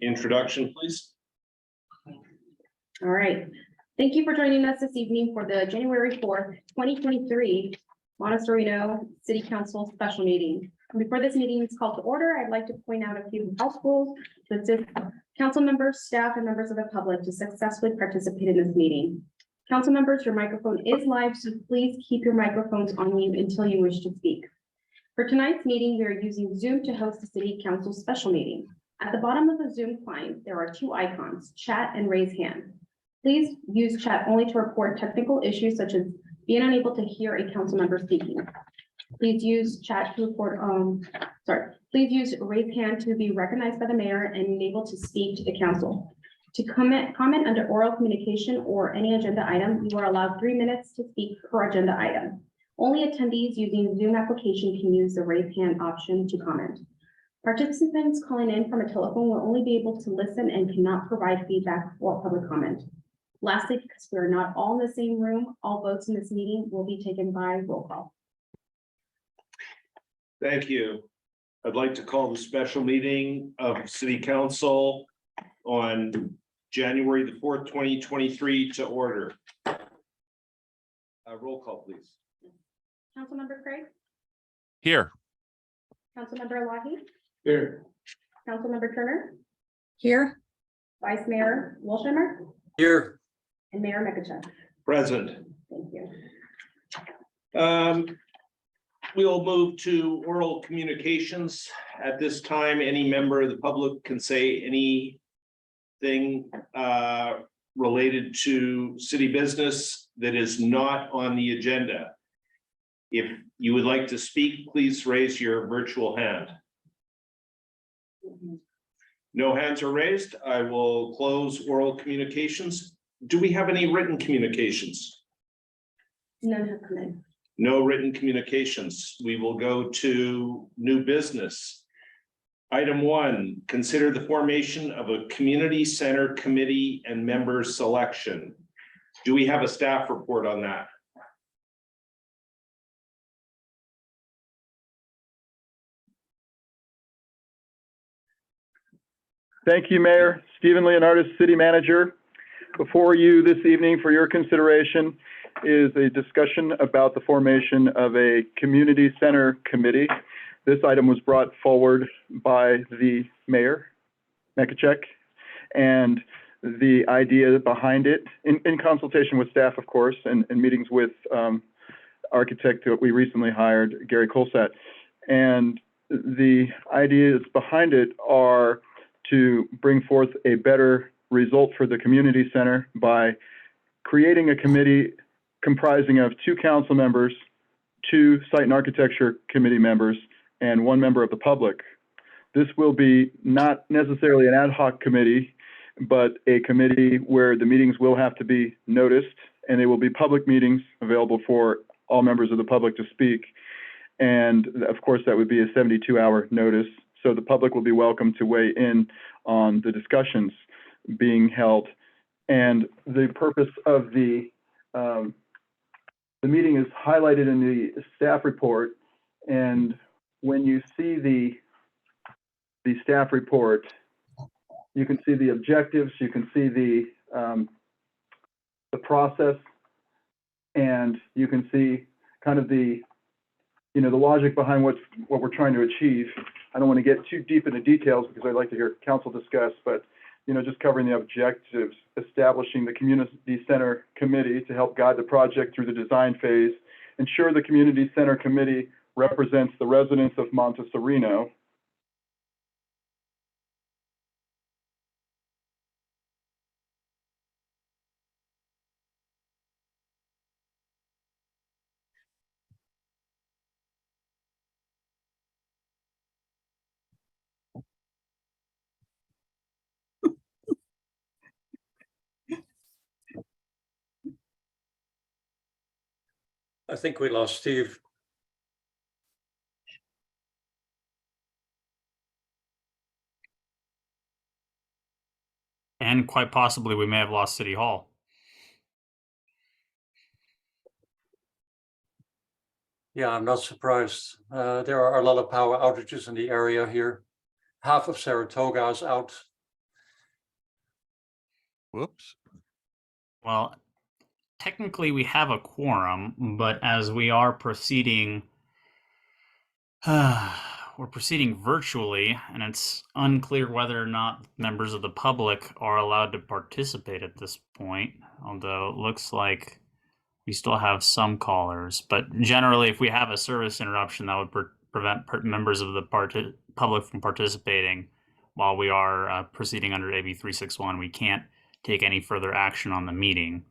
Introduction, please. All right. Thank you for joining us this evening for the January 4th, 2023 Monte Sereno City Council special meeting. Before this meeting is called to order, I'd like to point out a few house rules to assist council members, staff, and members of the public to successfully participate in this meeting. Council members, your microphone is live, so please keep your microphones on mute until you wish to speak. For tonight's meeting, we are using Zoom to host the City Council special meeting. At the bottom of the Zoom client, there are two icons, chat and raise hand. Please use chat only to report technical issues such as being unable to hear a council member speaking. Please use chat to report, please use raise hand to be recognized by the mayor and able to speak to the council. To comment under oral communication or any agenda item, you are allowed 3 minutes to speak per agenda item. Only attendees using Zoom application can use the raise hand option to comment. Participants calling in from a telephone will only be able to listen and cannot provide feedback or public comment. Lastly, because we are not all in the same room, all votes in this meeting will be taken by roll call. Thank you. I'd like to call the special meeting of City Council on January the 4th, 2023 to order. Roll call, please. Councilmember Craig? Here. Councilmember Elahi? Here. Councilmember Turner? Here. Vice Mayor Wolsheimer? Here. And Mayor Mekachuk? Present. Thank you. We'll move to oral communications. At this time, any member of the public can say anything related to city business that is not on the agenda. If you would like to speak, please raise your virtual hand. No hands are raised. I will close oral communications. Do we have any written communications? None have come in. No written communications. We will go to new business. Item 1, consider the formation of a community center committee and member selection. Do we have a staff report on that? Thank you, Mayor. Stephen Leonardis, City Manager. Before you this evening for your consideration is a discussion about the formation of a community center committee. This item was brought forward by the Mayor, Mekachuk, and the idea behind it, in consultation with staff, of course, and meetings with architect that we recently hired, Gary Colsat. And the ideas behind it are to bring forth a better result for the community center by creating a committee comprising of 2 council members, 2 site and architecture committee members, and 1 member of the public. This will be not necessarily an ad hoc committee, but a committee where the meetings will have to be noticed, and they will be public meetings available for all members of the public to speak. And of course, that would be a 72-hour notice. So the public will be welcome to weigh in on the discussions being held. And the purpose of the meeting is highlighted in the staff report. And when you see the staff report, you can see the objectives, you can see the process, and you can see kind of the logic behind what we're trying to achieve. I don't want to get too deep into details because I'd like to hear council discuss, but just covering the objectives, establishing the community center committee to help guide the project through the design phase, ensure the community center committee represents the residents of Monte Sereno. I think we lost Steve. And quite possibly we may have lost City Hall. Yeah, I'm not surprised. There are a lot of power outages in the area here. Half of Saratoga is out Whoops. Well, technically we have a quorum, but as we are proceeding, we're proceeding virtually, and it's unclear whether or not members of the public are allowed to participate at this point, although it looks like we still have some callers. But generally, if we have a service interruption, that would prevent members of the public from participating while we are proceeding under AB 361. We can't take any further action on the meeting.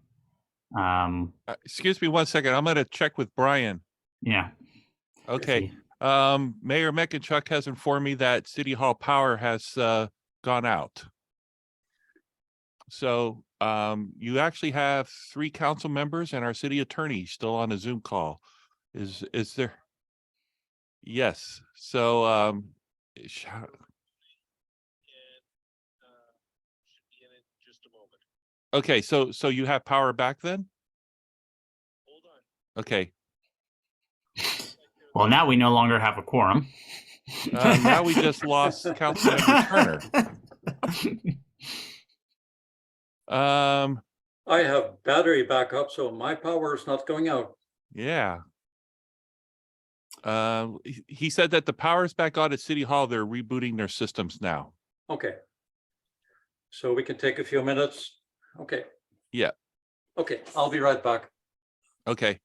Excuse me 1 second. I'm going to check with Brian. Yeah. Okay. Mayor Mekenchuk has informed me that City Hall power has gone out. So you actually have 3 council members and our city attorney still on a Zoom call. Is there? Yes. So okay, so you have power back then? Okay. Well, now we no longer have a quorum. Now we just lost Councilmember Turner. I have battery backup, so my power is not going out. Yeah. He said that the power's back on at City Hall. They're rebooting their systems now. Okay. So we can take a few minutes. Okay. Yeah. Okay, I'll be right back. Okay.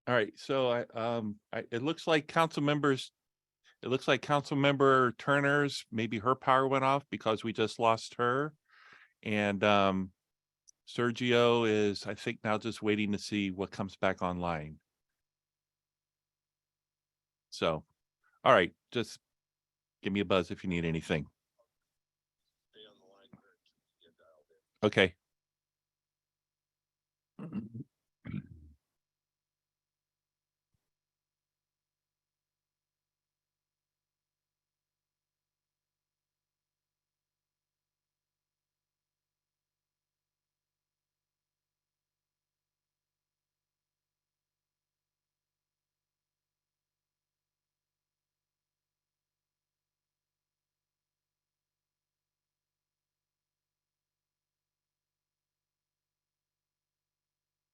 All right. So it looks like Councilmember Turner's, maybe her power went off because we just lost her. And Sergio is, I think, now just waiting to see what comes back online. So, all right, just give me a buzz if you need anything. Okay.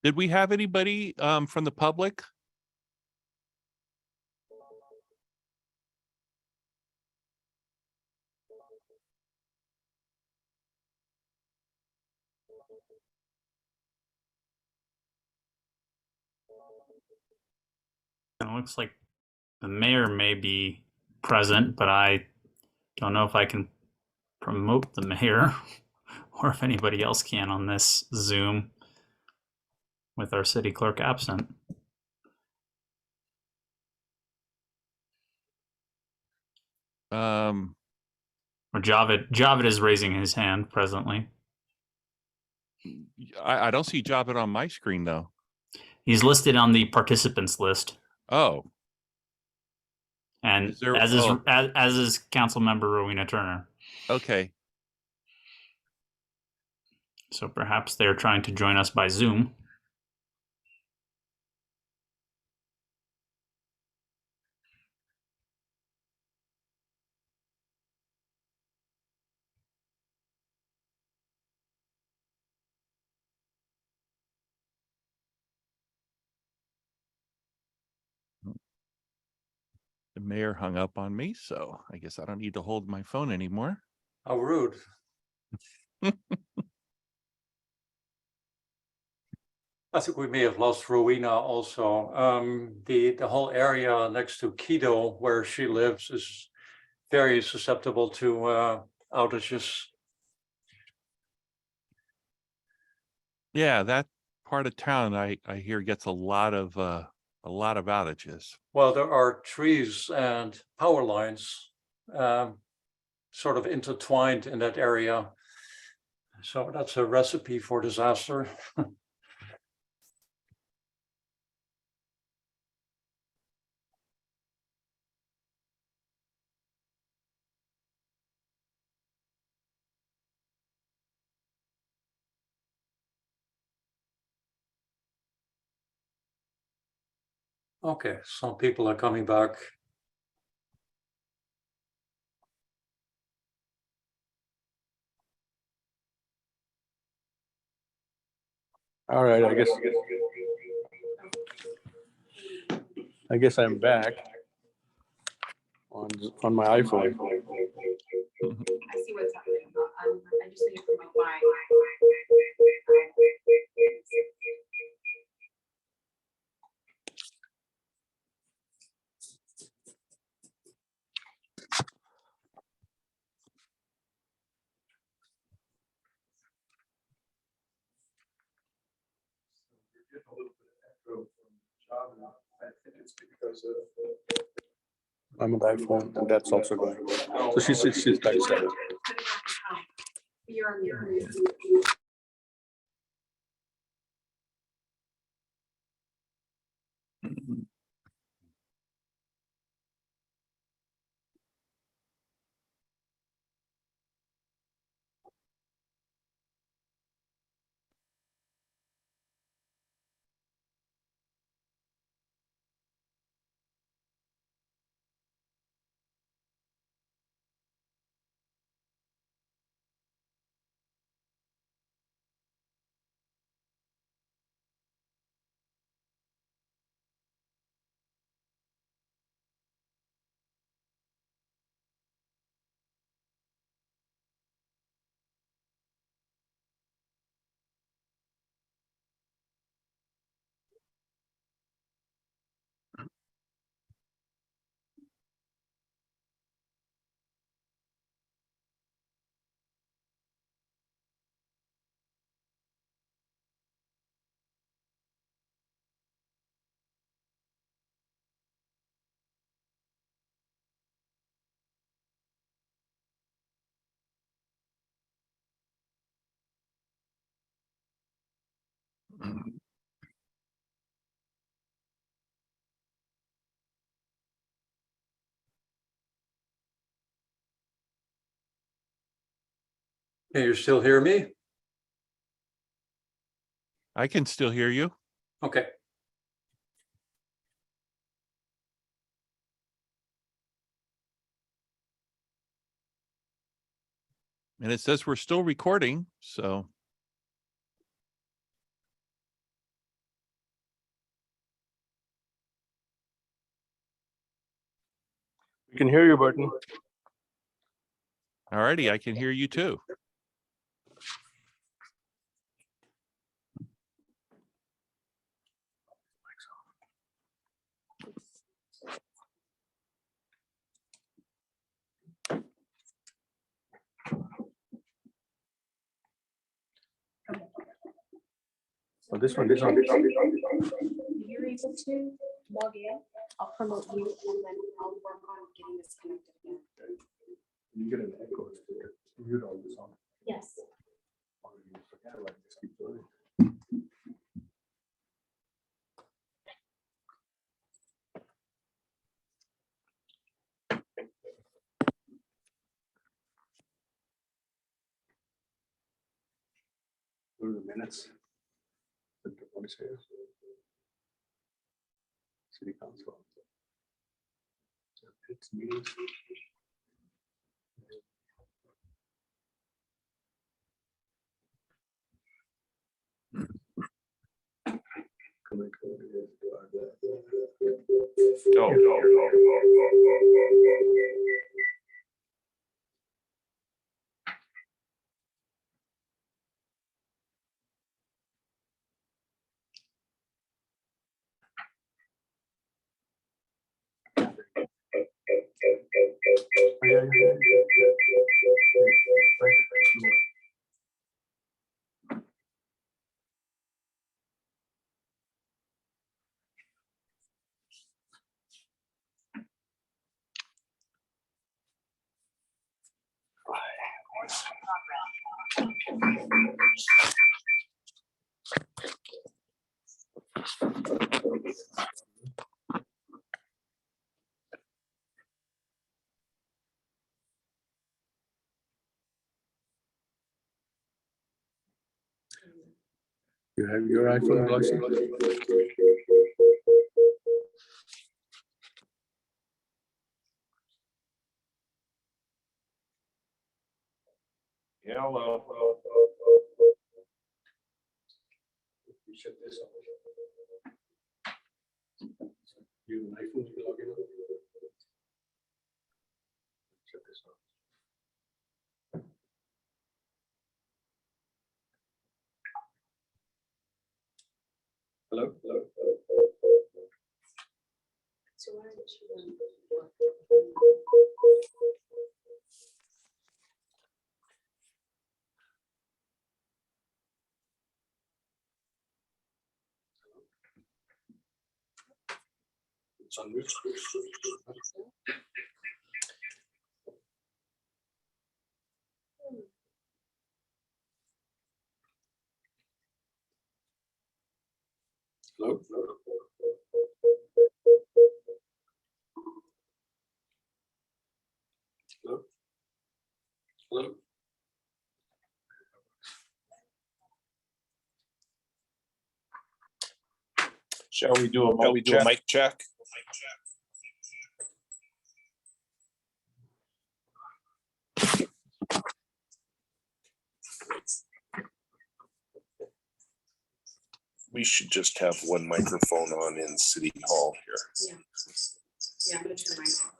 Did we have anybody from the public? It looks like the mayor may be present, but I don't know if I can promote the mayor or if anybody else can on this Zoom with our city clerk absent. Or Javid is raising his hand presently. I don't see Javid on my screen though. He's listed on the participants list. Oh. And Is there- as is Council Member Rowena Turner. Okay. So perhaps they're trying to join us by Zoom. The mayor hung up on me, so I guess I don't need to hold my phone anymore. How rude. I think we may have lost Rowena also. The whole area next to Kido, where she lives, is very susceptible to outages. Yeah, that part of town I hear gets a lot of outages. Well, there are trees and power lines sort of intertwined in that area. So that's a recipe for disaster. Okay, some people are coming back. All right, I guess I'm back on my iPhone. I see what's happening. I just need to promote my. I'm on the iPhone, and that's also going. So she's 37. You're on your. Can you still hear me? I can still hear you. Okay. And it says we're still recording, so. You can hear you, Burton. All righty, I can hear you too. Oh, this one. If you're able to log in, I'll promote you and then I'll work on getting this connected again. You get an echo. Mute all this on. Yes. Go to the minutes. What is here? City Council. It's meetings. You have your iPhone, Galaxy? Hello. You shut this off. You have an iPhone, you can log in. Shut this off. Hello? Hello? It's on mute. Hello? Hello? Hello? Hello? Shall we do a mic check? We should just have one microphone on in City Hall here. Yeah. Yeah, I'm gonna turn mine off.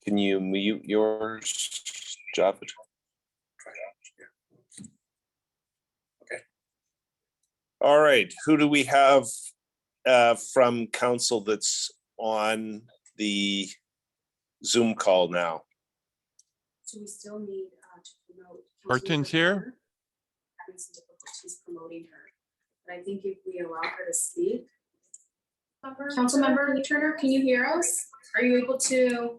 Can you mute yours, Javed? Okay. All right, who do we have from council that's on the Zoom call now? So we still need to promote. Burton's here? Having some difficulties promoting her, but I think if we allow her to speak. Councilmember Turner, can you hear us? Are you able to?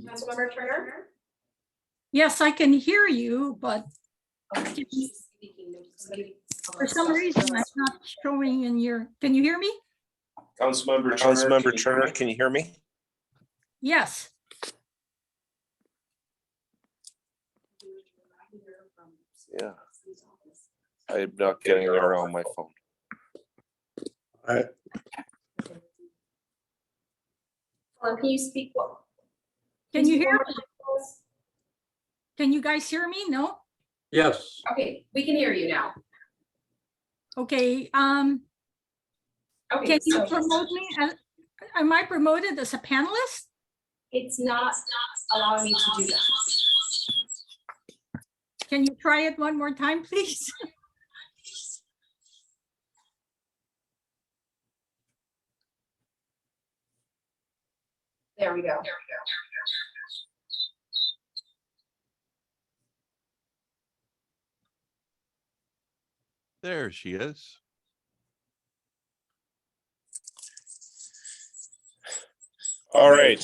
Councilmember Turner? Yes, I can hear you, but for some reason I'm not showing in your, can you hear me? Councilmember Turner, can you hear me? Yes. Yeah. I'm not getting her on my phone. All right. Can you speak? Can you hear me? Can you guys hear me? No? Yes. Okay, we can hear you now. Okay, Okay, can you so promote me? Am I promoted as a panelist? it's not allowing me to do that. Can you try it one more time, please? There we go. There she is. All right.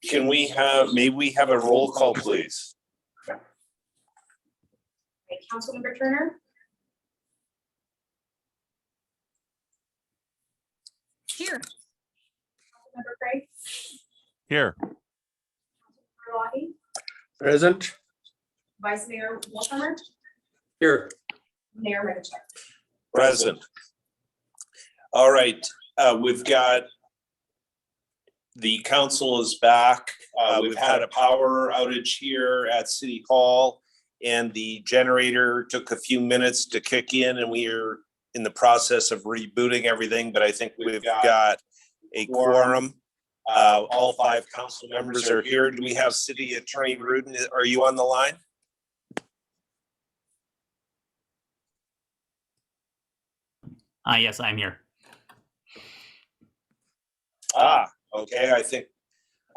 Can we have, may we have a roll call, please? Okay, Councilmember Turner? Here. Councilmember Craig? Here. Councilmember Lawhey? Present. Vice Mayor Wolfhammer? Here. Mayor Medichek? Present. All right, we've got the council is back. We've had a power outage here at City Hall, and the generator took a few minutes to kick in, and we are in the process of rebooting everything, but I think we've got a quorum. All 5 council members are here. Do we have City Attorney Rudin? Are you on the line? Yes, I'm here. Okay, I think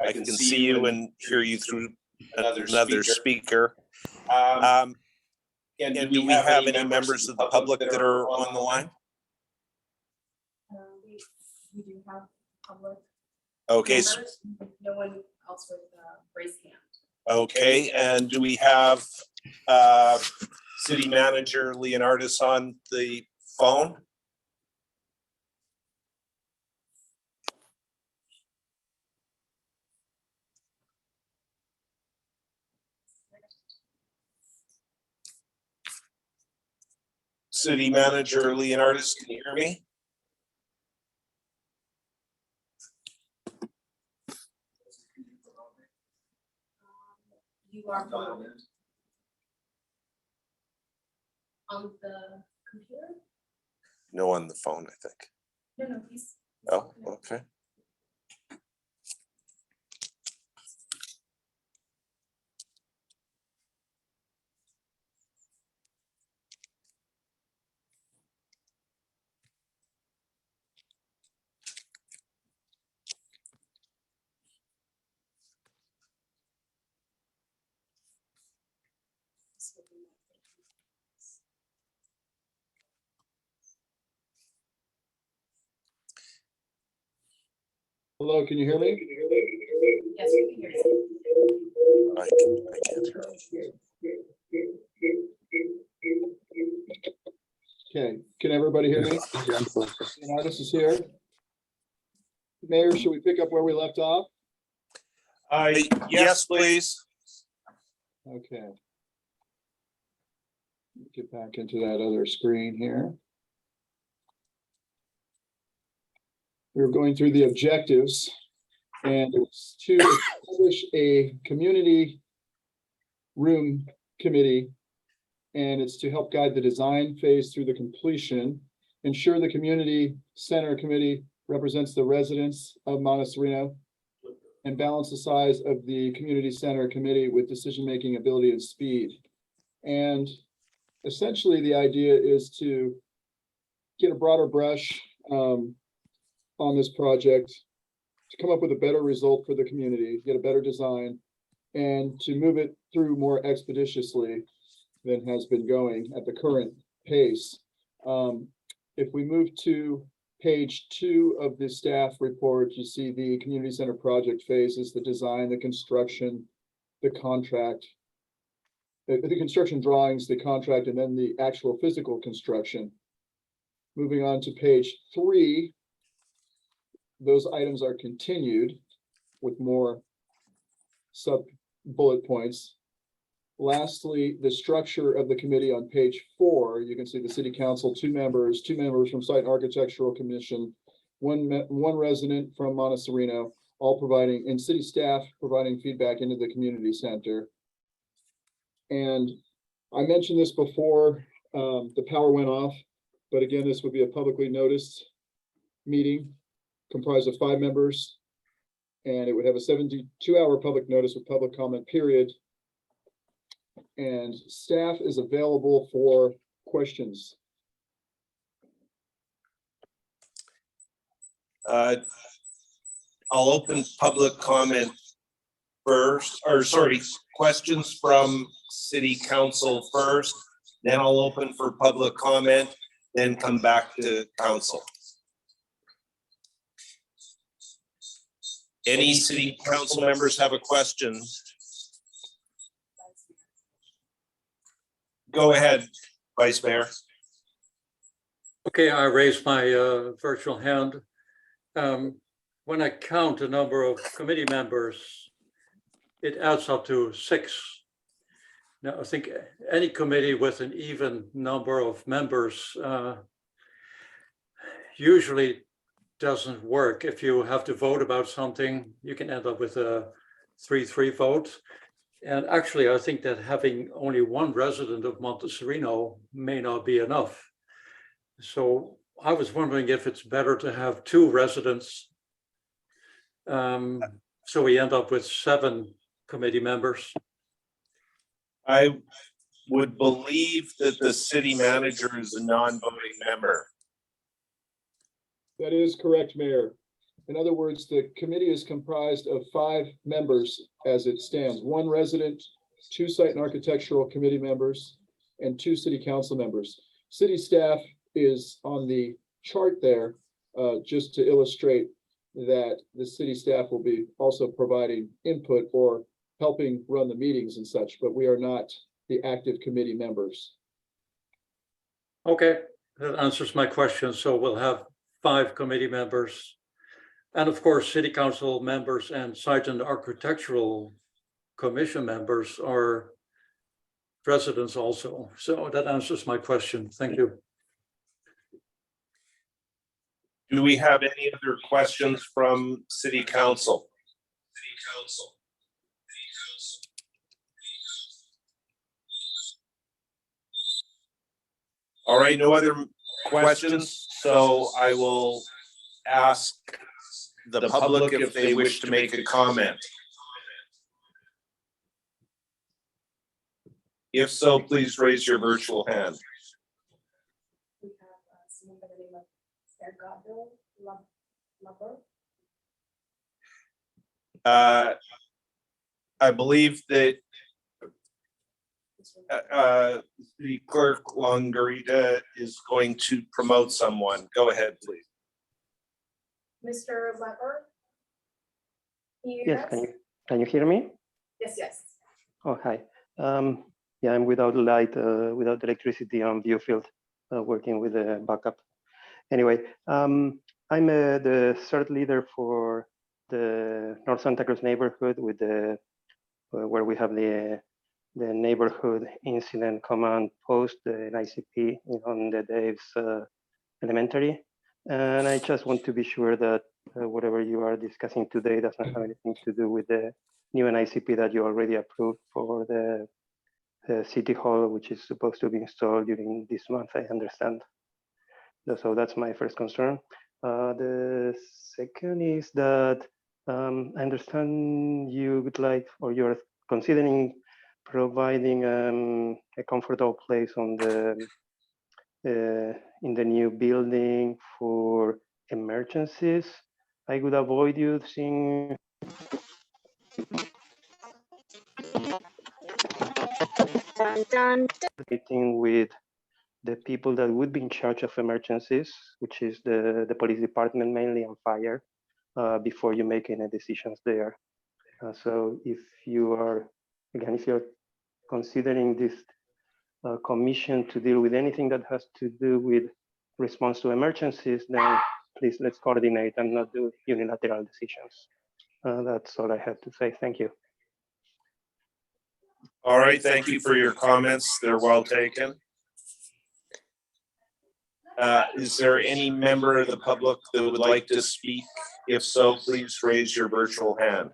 I can see you and hear you through another speaker. And do we have any members of the public that are on the line? We do have public. Okay, so, members. No one else with raised hand. okay, and do we have City Manager Leonardis on the phone? City Manager Leonardis, can you hear me? You are on the computer? No, on the phone, I think. No, he's. Oh, okay. Hello, can you hear me? Yes, we can hear you. I can't hear you. Okay, can everybody hear me? Leonardis is here. Mayor, should we pick up where we left off? Yes, please. Okay. Get back into that other screen here. We were going through the objectives, and it's to establish a community room committee, and it's to help guide the design phase through the completion, ensure the community center committee represents the residents of Monte Sereno, and balance the size of the community center committee with decision-making ability and speed. And essentially, the idea is to get a broader brush on this project, to come up with a better result for the community, get a better design, and to move it through more expeditiously than has been going at the current pace. If we move to page 2 of the staff report, you see the community center project phases, the design, the construction, the contract, the construction drawings, the contract, and then the actual physical construction. Moving on to page 3, those items are continued with more sub bullet points. Lastly, the structure of the committee on page 4, you can see the city council, 2 members from Site and Architectural Commission, one resident from Monte Sereno, all providing, and city staff providing feedback into the community center. And I mentioned this before, the power went off, but again, this would be a publicly noticed meeting comprised of 5 members, and it would have a 72-hour public notice with public comment period. And staff is available for questions. I'll open public comment first, or sorry, questions from city council first, then I'll open for public comment, then come back to council. Any city council members have a question? Go ahead, Vice Mayor. Okay, I raised my virtual hand. When I count the number of committee members, it adds up to 6. Now, I think any committee with an even number of members usually doesn't work. If you have to vote about something, you can end up with a 3-3 vote. And actually, I think that having only one resident of Monte Sereno may not be enough. So I was wondering if it's better to have 2 residents. So we end up with 7 committee members. I would believe that the city manager is a non-voting member. That is correct, Mayor. In other words, the committee is comprised of 5 members as it stands, 1 resident, 2 site and architectural committee members, and 2 city council members. City staff is on the chart there, just to illustrate that the city staff will be also providing input or helping run the meetings and such, but we are not the active committee members. Okay, that answers my question. So we'll have 5 committee members. And of course, city council members and site and architectural commission members are residents also. So that answers my question. Thank you. Do we have any other questions from city council? All right, no other questions, so I will ask the public if they wish to make a comment. If so, please raise your virtual hand. We have someone by the name of I believe that the clerk Longarita is going to promote someone. Go ahead, please. Mr. Leper? Yes, can you hear me? Yes, yes. Oh, hi. Yeah, I'm without light, without electricity on Viewfield, working with a backup. Anyway, I'm the third leader for the North Santa Cruz neighborhood with the where we have the neighborhood incident command post, the ICP on the Dave's elementary. And I just want to be sure that whatever you are discussing today does not have anything to do with the new NICP that you already approved for the City Hall, which is supposed to be installed during this month, I understand. So that's my first concern. The second is that I understand you would like, or you're considering providing a comfortable place on the in the new building for emergencies. I would avoid using meeting with the people that would be in charge of emergencies, which is the police department mainly on fire, before you make any decisions there. So if you are, again, if you're considering this commission to deal with anything that has to do with response to emergencies, then please let's coordinate and not do unilateral decisions. That's all I have to say. Thank you. All right, thank you for your comments. They're well taken. Is there any member of the public that would like to speak? If so, please raise your virtual hand.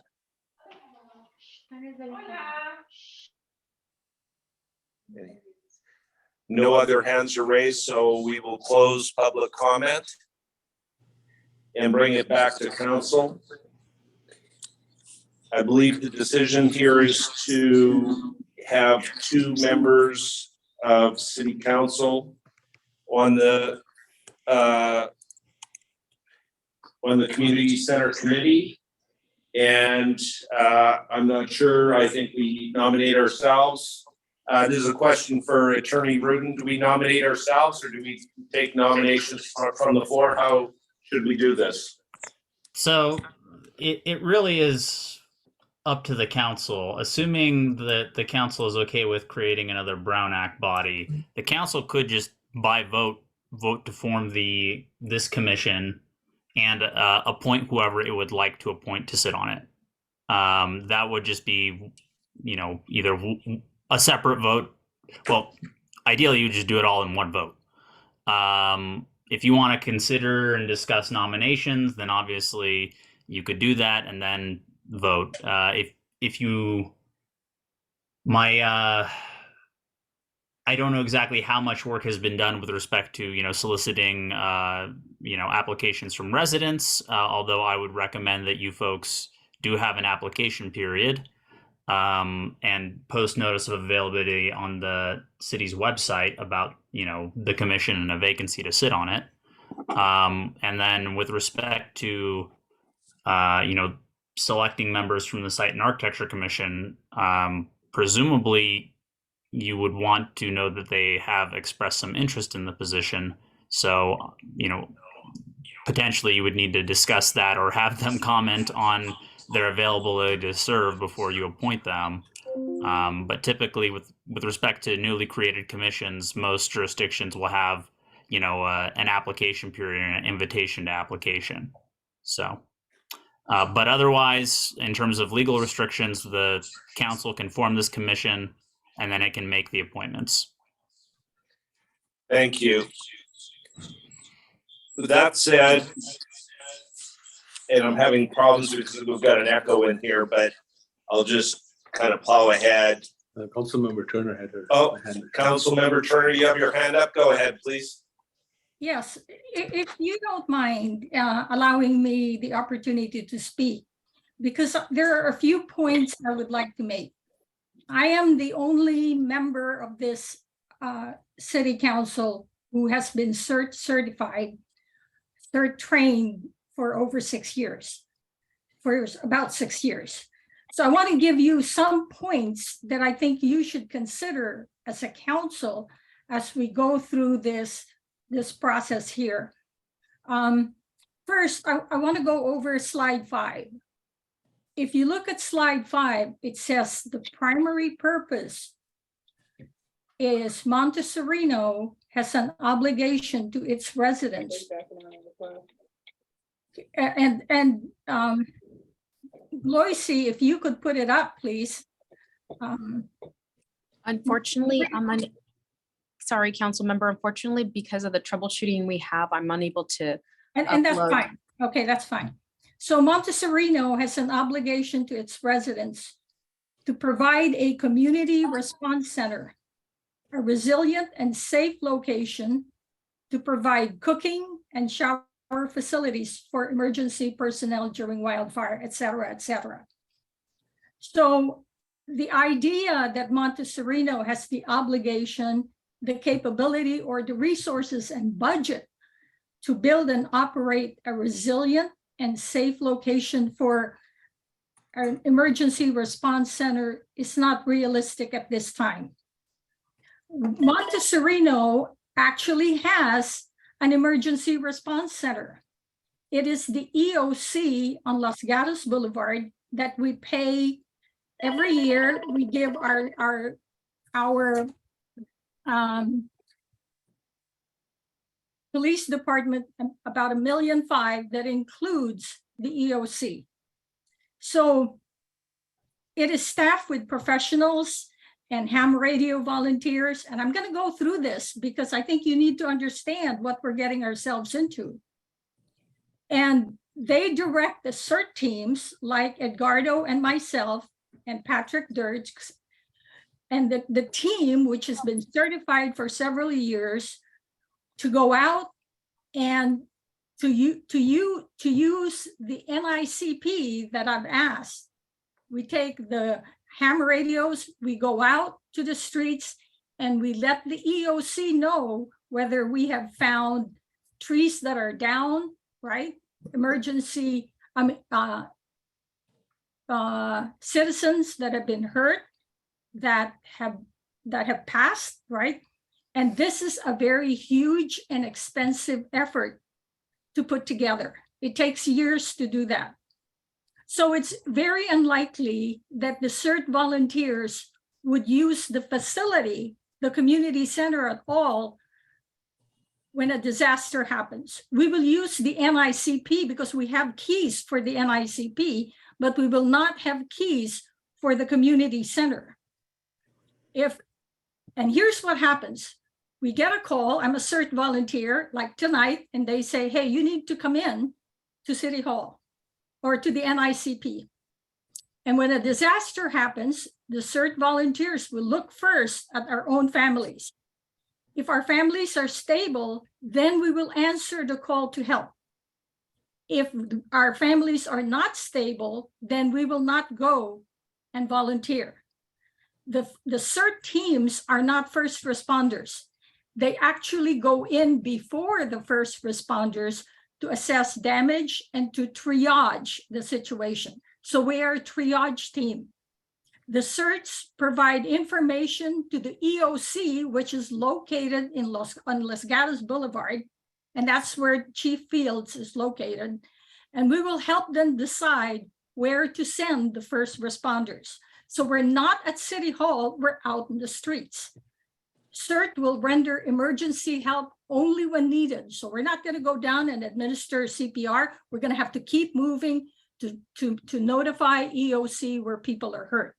No other hands are raised, so we will close public comment and bring it back to council. I believe the decision here is to have 2 members of city council on the community center committee. And I'm not sure, I think we nominate ourselves. This is a question for Attorney Rudin. Do we nominate ourselves or do we take nominations from the floor? How should we do this? So it really is up to the council. Assuming that the council is okay with creating another Brown Act body, the council could just by vote to form this commission and appoint whoever it would like to appoint to sit on it. That would just be, either a separate vote. Well, ideally, you just do it all in one vote. If you want to consider and discuss nominations, then obviously you could do that and then vote. If you, I don't know exactly how much work has been done with respect to, soliciting, applications from residents, although I would recommend that you folks do have an application period and post notice of availability on the city's website about, the commission and a vacancy to sit on it. And then with respect to, selecting members from the Site and Architecture Commission, presumably you would want to know that they have expressed some interest in the position. So, potentially you would need to discuss that or have them comment on their availability to serve before you appoint them. But typically with respect to newly created commissions, most jurisdictions will have, an application period and an invitation to application. So, but otherwise, in terms of legal restrictions, the council can form this commission and then it can make the appointments. Thank you. With that said, and I'm having problems because we've got an echo in here, but I'll just kind of plow ahead. Councilmember Turner had her. Oh, hand. Councilmember Turner, you have your hand up. Go ahead, please. Yes, if you don't mind allowing me the opportunity to speak, because there are a few points I would like to make. I am the only member of this city council who has been certified, trained for over 6 years, for about 6 years. So I want to give you some points that I think you should consider as a council as we go through this process here. First, I want to go over slide 5. If you look at slide 5, it says the primary purpose is Monte Sereno has an obligation to its residents. And Loisy, if you could put it up, please. Unfortunately, sorry, council member, unfortunately, because of the troubleshooting we have, I'm unable to. And that's upload. fine. Okay, that's fine. So Monte Sereno has an obligation to its residents to provide a community response center, a resilient and safe location to provide cooking and shower facilities for emergency personnel during wildfire, et cetera, et cetera. So the idea that Monte Sereno has the obligation, the capability, or the resources and budget to build and operate a resilient and safe location for an emergency response center is not realistic at this time. Monte Sereno actually has an emergency response center. It is the EOC on Los Gatos Boulevard that we pay every year. We give our police department about $1.5 million that includes the EOC. So it is staffed with professionals and ham radio volunteers. And I'm going to go through this because I think you need to understand what we're getting ourselves into. And they direct the CERT teams like Edgardo and myself and Patrick Dirge, and the team, which has been certified for several years, to go out and to use the NICP that I've asked. We take the ham radios, we go out to the streets, and we let the EOC know whether we have found trees that are down, right? Emergency citizens that have been hurt, that have passed, right? And this is a very huge and expensive effort to put together. It takes years to do that. So it's very unlikely that the CERT volunteers would use the facility, the community center at all, when a disaster happens. We will use the NICP because we have keys for the NICP, but we will not have keys for the community center. And here's what happens. We get a call, I'm a CERT volunteer, like tonight, and they say, hey, you need to come in to City Hall or to the NICP. And when a disaster happens, the CERT volunteers will look first at our own families. If our families are stable, then we will answer the call to help. If our families are not stable, then we will not go and volunteer. The CERT teams are not first responders. They actually go in before the first responders to assess damage and to triage the situation. So we are a triage team. The CERTs provide information to the EOC, which is located on Los Gatos Boulevard, and that's where Chief Fields is located. And we will help them decide where to send the first responders. So we're not at City Hall, we're out in the streets. CERT will render emergency help only when needed. So we're not going to go down and administer CPR. We're going to have to keep moving to notify EOC where people are hurt.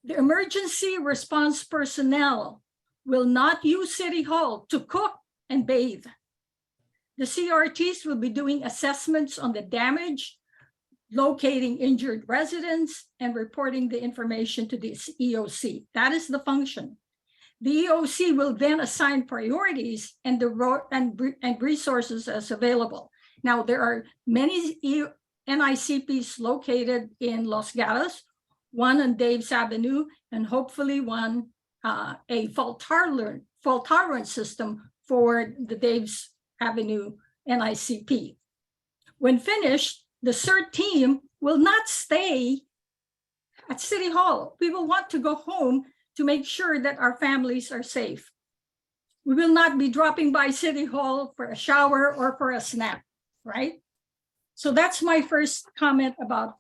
The emergency response personnel will not use City Hall to cook and bathe. The CRTs will be doing assessments on the damage, locating injured residents, and reporting the information to this EOC. That is the function. The EOC will then assign priorities and resources as available. Now, there are many NICPs located in Los Gatos, one on Dave's Avenue, and hopefully one, a fault tolerance system for the Dave's Avenue NICP. When finished, the CERT team will not stay at City Hall. We will want to go home to make sure that our families are safe. We will not be dropping by City Hall for a shower or for a snack, right? So that's my first comment about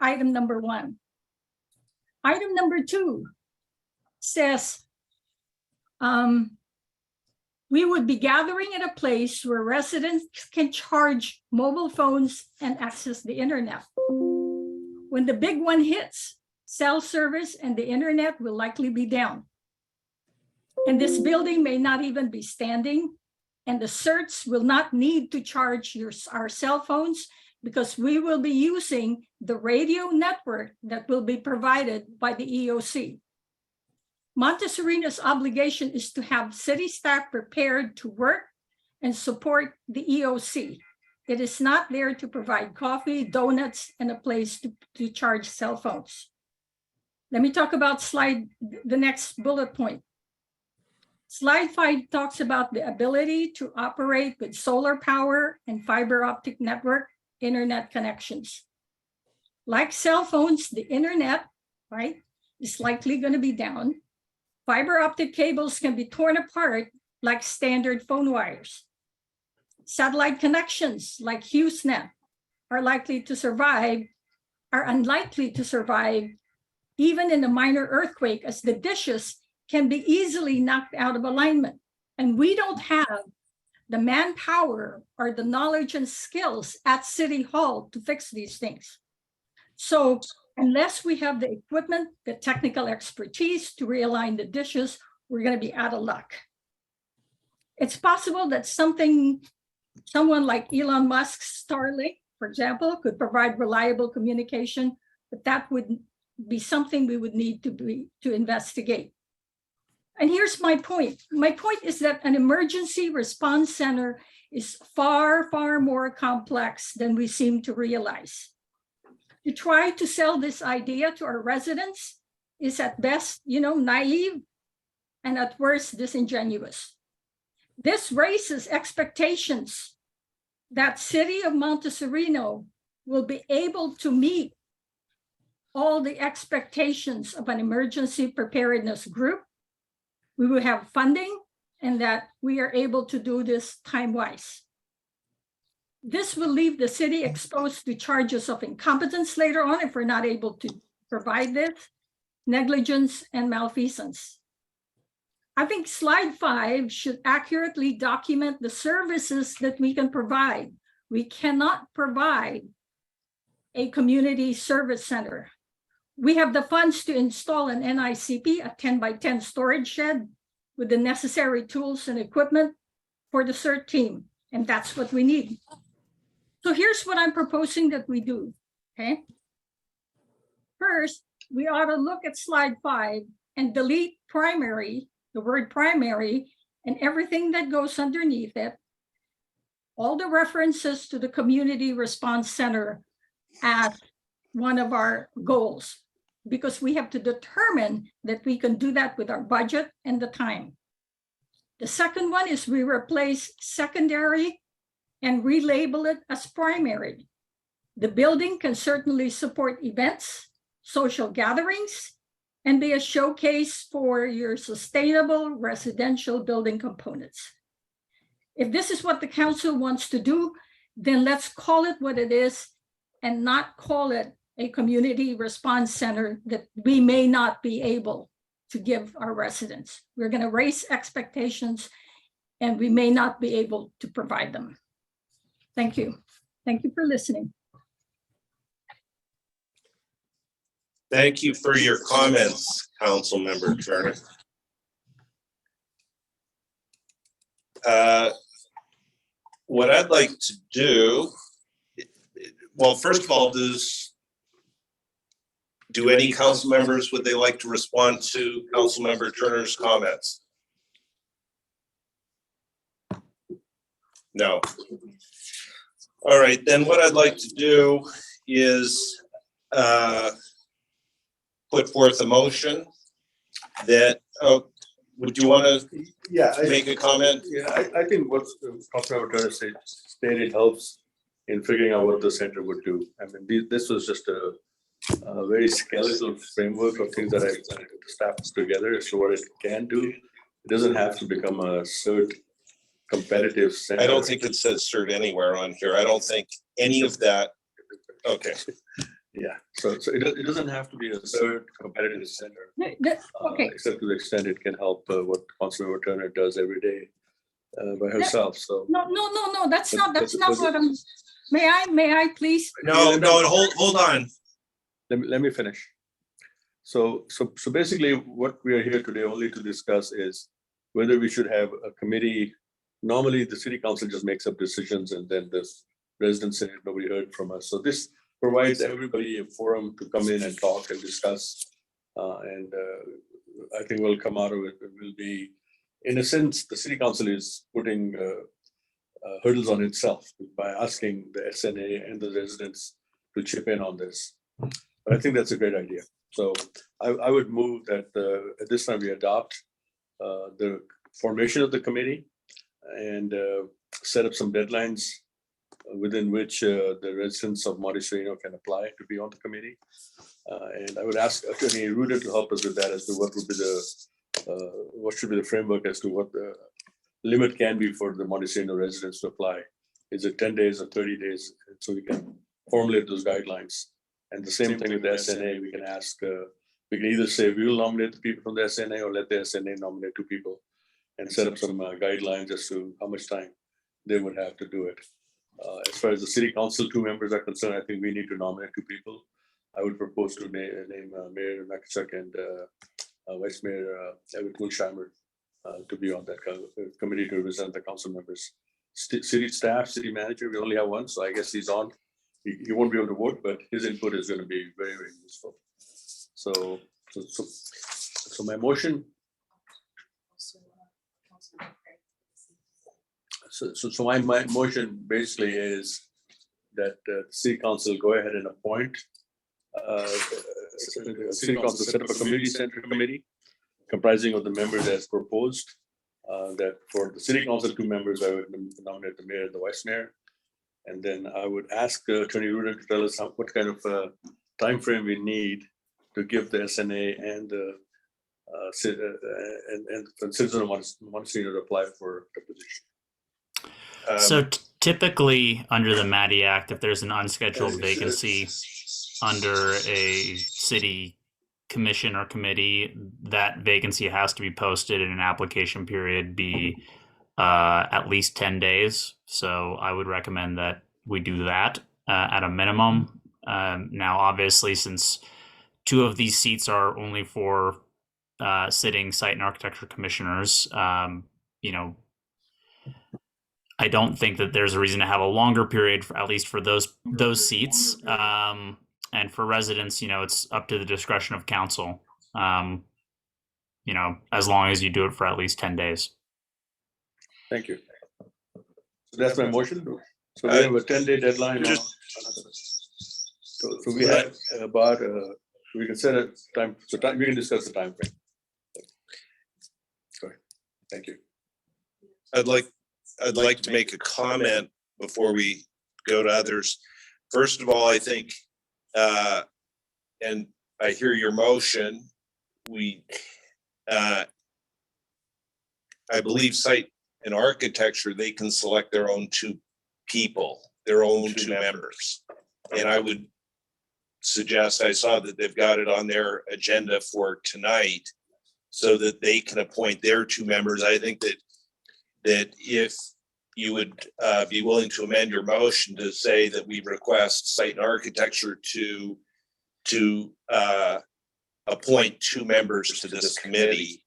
item number 1. Item number 2 says, we would be gathering at a place where residents can charge mobile phones and access the internet. When the big one hits, cell service and the internet will likely be down. And this building may not even be standing, and the CERTs will not need to charge our cell phones because we will be using the radio network that will be provided by the EOC. Monte Sereno's obligation is to have city staff prepared to work and support the EOC. It is not there to provide coffee, donuts, and a place to charge cell phones. Let me talk about the next bullet point. Slide 5 talks about the ability to operate with solar power and fiber optic network internet connections. Like cell phones, the internet, right, is likely going to be down. Fiber optic cables can be torn apart like standard phone wires. Satellite connections like HughesNet are unlikely to survive even in a minor earthquake, as the dishes can be easily knocked out of alignment. And we don't have the manpower or the knowledge and skills at City Hall to fix these things. So unless we have the equipment, the technical expertise to realign the dishes, we're going to be out of luck. It's possible that someone like Elon Musk's Starlink, for example, could provide reliable communication, but that would be something we would need to investigate. And here's my point. My point is that an emergency response center is far, far more complex than we seem to realize. To try to sell this idea to our residents is at best, naive, and at worst, disingenuous. This raises expectations that City of Monte Sereno will be able to meet all the expectations of an emergency preparedness group. We will have funding, and that we are able to do this time-wise. This will leave the city exposed to charges of incompetence later on if we're not able to provide this, negligence, and malfeasance. I think slide 5 should accurately document the services that we can provide. We cannot provide a community service center. We have the funds to install an NICP, a 10 by 10 storage shed with the necessary tools and equipment for the CERT team, and that's what we need. So here's what I'm proposing that we do, okay? First, we ought to look at slide 5 and delete primary, the word primary, and everything that goes underneath it, all the references to the community response center as one of our goals, because we have to determine that we can do that with our budget and the time. The second one is we replace secondary and relabel it as primary. The building can certainly support events, social gatherings, and be a showcase for your sustainable residential building components. If this is what the council wants to do, then let's call it what it is and not call it a community response center that we may not be able to give our residents. We're going to raise expectations and we may not be able to provide them. Thank you. Thank you for listening. Thank you for your comments, Councilmember Turner. what I'd like to do, well, first of all, do any council members, would they like to respond to Councilmember Turner's comments? No. All right, then what I'd like to do is put forth a motion that, would you want to make a comment? I think what Councilmember Turner stated helps in figuring out what the center would do. I mean, this was just a very skeletal framework of things that I staff together as to what it can do. It doesn't have to become a cert competitive center. I don't think it says CERT anywhere on here. I don't think any of that. Okay. Yeah, so it doesn't have to be a cert competitive center. Okay, Except to the extent it can help what Councilmember Turner does every day by herself, so. no, that's not what I'm, may I please? No, hold on. Let me finish. So basically what we are here today only to discuss is whether we should have a committee. Normally the city council just makes up decisions and then the residents say nobody heard from us. So this provides everybody a forum to come in and talk and discuss. And I think we'll come out of it. It will be, in a sense, the city council is putting hurdles on itself by asking the SNA and the residents to chip in on this. But I think that's a great idea. So I would move that at this time we adopt the formation of the committee and set up some deadlines within which the residents of Monte Sereno can apply to be on the committee. And I would ask Attorney Ruda to help us with that as to what would be what should be the framework as to what the limit can be for the Monte Sereno residents to apply. Is it 10 days or 30 days? So we can formulate those guidelines. And the same thing with the SNA, we can ask, we can either say we will nominate the people from the SNA or let the SNA nominate 2 people and set up some guidelines as to how much time they would have to do it. As far as the city council 2 members are concerned, I think we need to nominate 2 people. I would propose to name Mayor Nakachuk and Vice Mayor Everett Wilsheimer to be on that committee to represent the council members. City staff, city manager, we only have 1, so I guess he's on. He won't be able to vote, but his input is going to be very, very useful. So my motion. So my motion basically is that the city council go ahead and appoint city council set up a community center committee comprising of the members as proposed. That for the city council 2 members, I would nominate the mayor and the vice mayor. And then I would ask Attorney Ruda to tell us what kind of time frame we need to give the SNA and the citizen of Monte Sereno to apply for the position. So typically under the MADI Act, if there's an unscheduled vacancy under a city commission or committee, that vacancy has to be posted and an application period be at least 10 days. So I would recommend that we do that at a minimum. Now, obviously, since 2 of these seats are only for sitting site and architecture commissioners, you know, I don't think that there's a reason to have a longer period, at least for those seats. And for residents, you know, it's up to the discretion of council, you know, as long as you do it for at least 10 days. Thank you. So that's my motion. So we have a 10-day deadline. So we have about, we can set a time, so we can discuss the time frame. Sorry. Thank you. I'd like to make a comment before we go to others. First of all, I think, and I hear your motion, I believe site and architecture, they can select their own 2 people, their own 2 members. And I would suggest, I saw that they've got it on their agenda for tonight so that they can appoint their 2 members. I think that if you would be willing to amend your motion to say that we request site and architecture to appoint 2 members to this committee.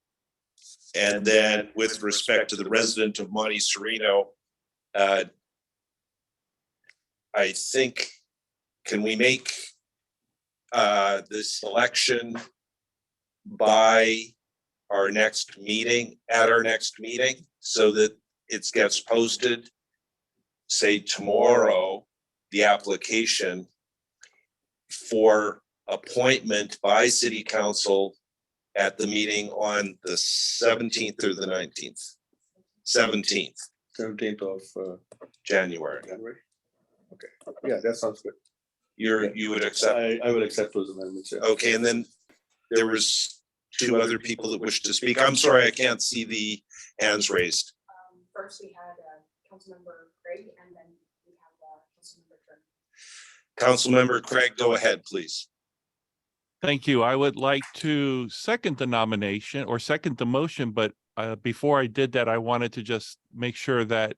And then with respect to the resident of Monte Sereno, I think, can we make the selection by our next meeting, at our next meeting, so that it gets posted, say tomorrow, the application for appointment by city council at the meeting on the 17th or the 19th? 17th 17th of January. January. Okay, yeah, that sounds good. You would accept? I will accept those amendments. Yeah. Okay, and then there was two other people that wish to speak. I'm sorry, I can't see the hands raised. First, we had Councilmember Craig, and then we have Councilmember Turner. Councilmember Craig, go ahead, please. Thank you. I would like to second the nomination or second the motion, but before I did that, I wanted to just make sure that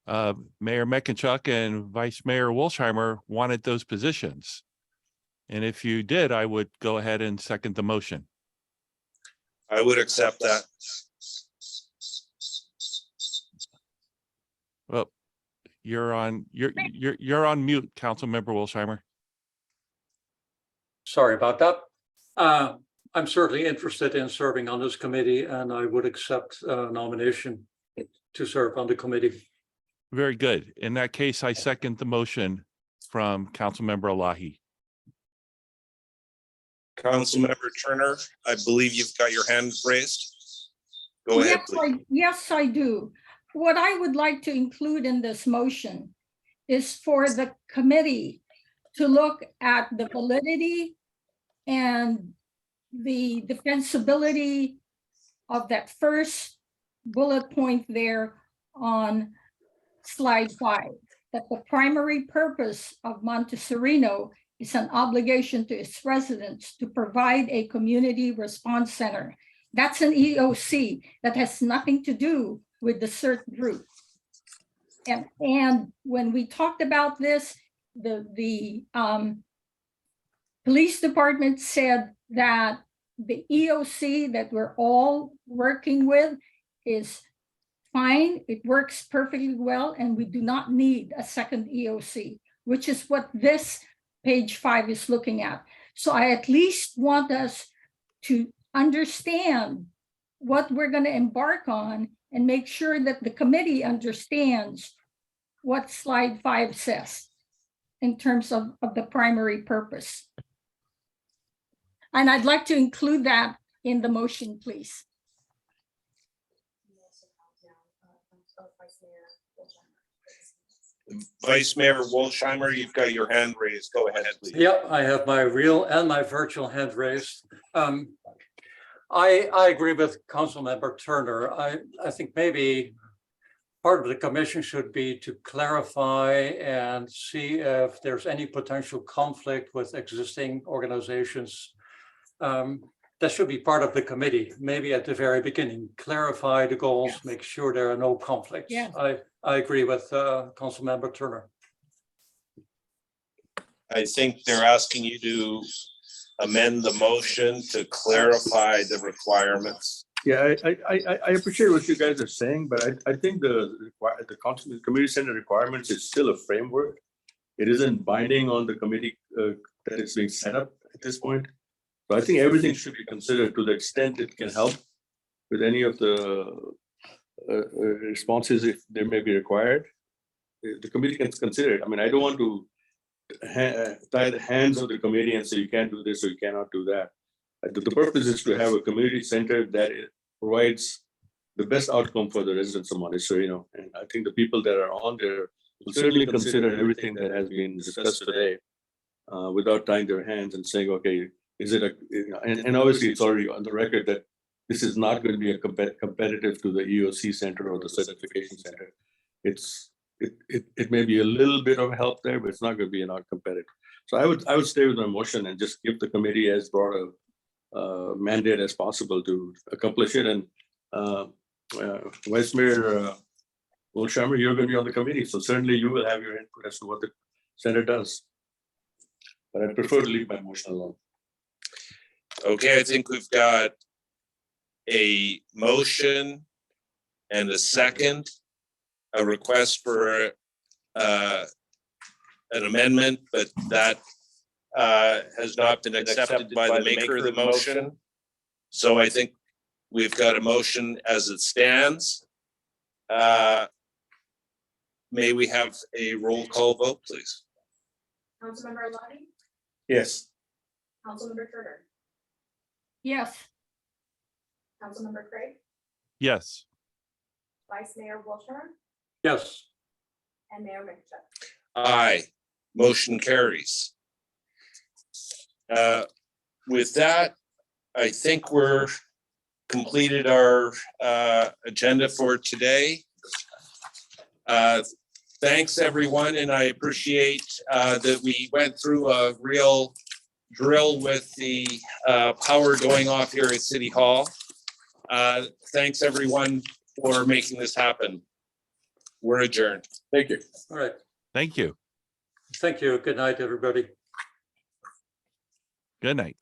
Mayor Meckenchuk and Vice Mayor Wolsheimer wanted those positions. And if you did, I would go ahead and second the motion. I would accept that. Well, you're on mute, Councilmember Wolsheimer. Sorry about that. I'm certainly interested in serving on this committee, and I would accept a nomination to serve on the committee. Very good. In that case, I second the motion from Councilmember Elahi. Councilmember Turner, I believe you've got your hand raised. Go ahead, please. Yes, I do. What I would like to include in this motion is for the committee to look at the validity and the defensibility of that first bullet point there on slide 5, that the primary purpose of Monte Sereno is an obligation to its residents to provide a community response center. That's an EOC that has nothing to do with the CERT group. And when we talked about this, the police department said that the EOC that we're all working with is fine. It works perfectly well, and we do not need a second EOC, which is what this page 5 is looking at. So I at least want us to understand what we're going to embark on and make sure that the committee understands what slide 5 says in terms of the primary purpose. And I'd like to include that in the motion, please. Vice Mayor Wolsheimer, you've got your hand raised. Go ahead, please. Yep, I have my real and my virtual hand raised. I agree with Councilmember Turner. I think maybe part of the commission should be to clarify and see if there's any potential conflict with existing organizations. That should be part of the committee, maybe at the very beginning, clarify the goals, yes. Make sure there are no conflicts. Yes. I agree with Councilmember Turner. I think they're asking you to amend the motion to clarify the requirements. Yeah, I appreciate what you guys are saying, but I think the community center requirements is still a framework. It isn't binding on the committee that is being set up at this point. So I think everything should be considered to the extent it can help with any of the responses if they may be required. The committee can consider it. I mean, I don't want to tie the hands of the committee and say you can't do this or you cannot do that. The purpose is to have a community center that provides the best outcome for the residents of Monte Sereno. And I think the people that are on there will certainly consider everything that has been discussed today without tying their hands and saying, okay, is it a, and obviously it's already on the record that this is not going to be a competitive to the EOC center or the certification center. It may be a little bit of help there, but it's not going to be an competitive. So I would stay with my motion and just give the committee as broad a mandate as possible to accomplish it. And Vice Mayor Wolsheimer, you're going to be on the committee, so certainly you will have your input as to what the center does. But I prefer to leave my motion alone. Okay, I think we've got a motion and a second, a request for an amendment, but that has not been accepted by the maker of the motion. So I think we've got a motion as it stands. May we have a roll call vote, please? Councilmember Lottie, Yes. Councilmember Turner, Yes. Councilmember Craig, Yes. Vice Mayor Wilshire, Yes, and Mayor McCutcheon. Aye, motion carries. With that, I think we're completed our agenda for today. Thanks, everyone, and I appreciate that we went through a real drill with the power going off here at City Hall. Thanks, everyone, for making this happen. We're adjourned. Thank you. all right. Thank you. Thank you. Good night, everybody. Good night.